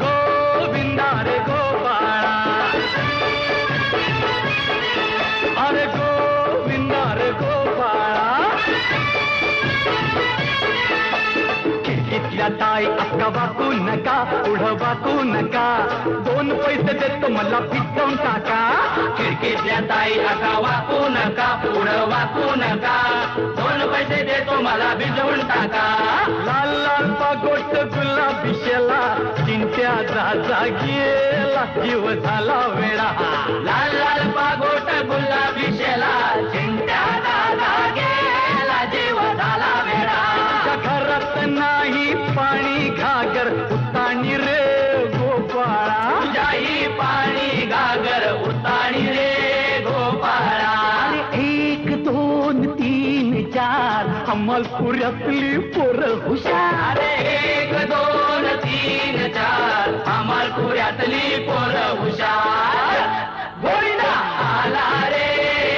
गोविंदा रे गोपाळा, अरे गोविंदा रे गोपाळा. खिडकीतल्या ताई अक्का वाकू नका, पुढं वाकू नका, 2 पैसे देतो मला फिटवून टाका. खिडकीतल्या ताई अका वाकू नका, पुढं वाकू नका, 2 पैसे देतो मला भिजवून टाका. लाल लाल पागोट गुलाबी शेला, चिंट्या जा गेला, जीव झाला वेडा. लाल लाल पागोट गुलाबी शेला, चिंट्या दादा गेला, जीव झाला वेडा. घरात नाही पाणी घागर, उताणी रे गोपाळा. तुझ्याही पाणी घागर, उताणी रे गोपाळा. 1 2 3 4 अमलपुऱ्यातली पोरं हुशार. 1 2 3 4 अमलपुऱ्यातली पोरं हुशार. गोविंदा आला रे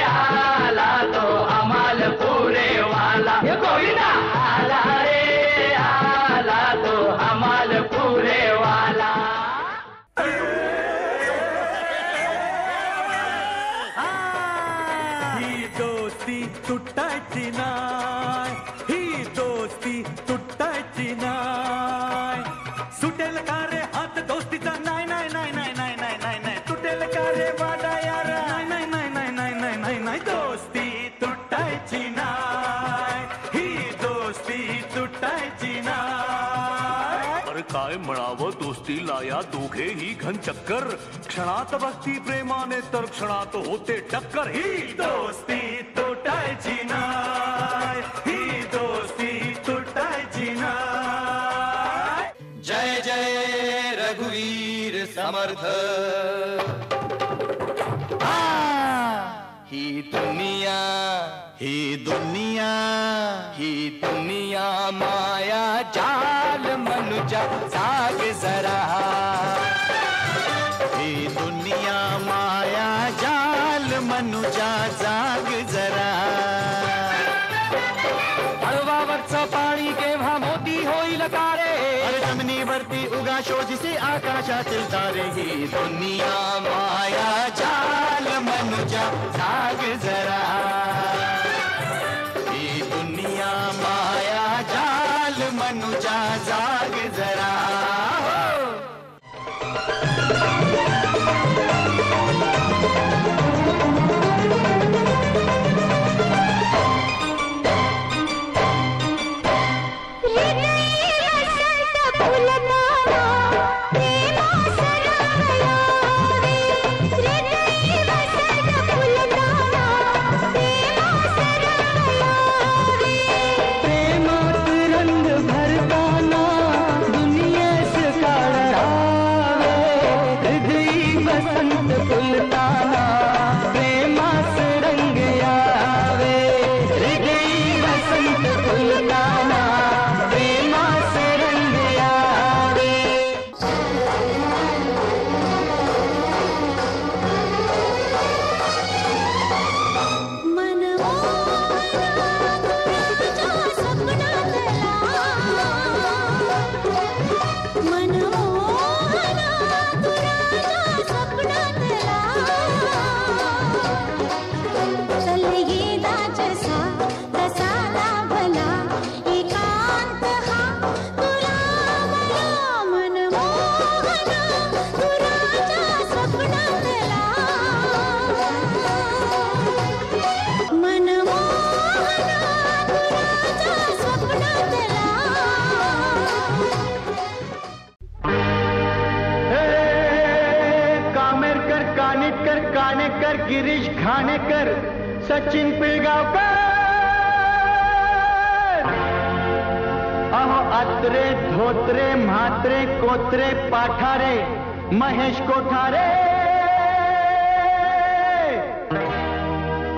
आला, तो अमलपुरेवाला. गोविंदा आला रे आला, तो अमलपुरेवाला. ही दोस्ती तुटायची नाय, ही दोस्ती तुटायची नाय. सुटेल का रे हात दोस्तीचा, नाही नाही नाही नाही नाही नाही नाही नाही. तुटेल का रे वाडा यार, नाही नाही नाही नाही नाही नाही नाही नाही. दोस्ती तुटायची नाय, ही दोस्ती तुटायची नाय. अरे काय म्हणावं दोस्तीला या दोघेही घन चक्कर. क्षणात भक्ती प्रेमाने तर क्षणात होते टक्कर. ही दोस्ती तुटायची नाय, ही दोस्ती तुटायची नाय. जय जय रघुवीर समर्थ. ही दुनिया, ही दुनिया, ही दुनिया माया जाल मनुजा जाग जरा. ही दुनिया माया जाल मनुजा जाग जरा. हळवावरचं पाणी केव्हा मोती होईल का रे, अरे जमिनीवरती उगा शोधिसे आकाशातील तारे. ही दुनिया माया जाल मनुजा जाग जरा. ही दुनिया माया जाल मनुजा जाग जरा. कानेकर, गिरीश घाणेकर, सचिन पिळगावकर. अहो अत्रे, धोत्रे, म्हात्रे, कोत्रे, पाठारे, महेश कोठारे.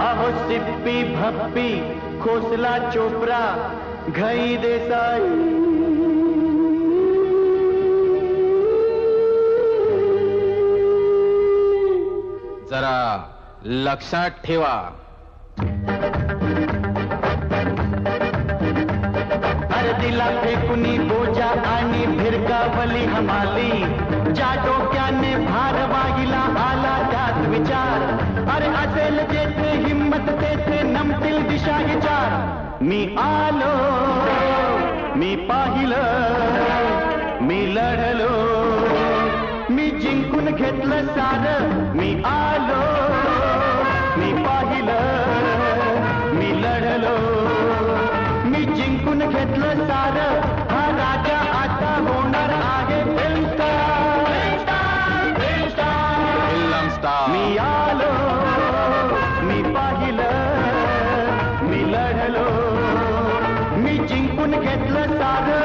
अहो सिप्पी, भप्पी, खोसला, चोपरा, घई देसाई. जरा लक्षात ठेवा. दिला फेकुनी बोजा आणि भिरकावली हमाली ज्या डोक्याने भार वाहिला आला त्यात विचार अरे असेल जेथे हिम्मत तेथे नमतील दिशा विचार मी आलो मी पाहिलं मी लढलो मी जिंकून घेतलं सारं मी आलो मी पाहिलं मी लढलो मी जिंकून घेतलं सारं हा राजा आता होणार आहे फिल्म स्टार मी आलो मी पाहिलं मी लढलो मी जिंकून घेतलं सारं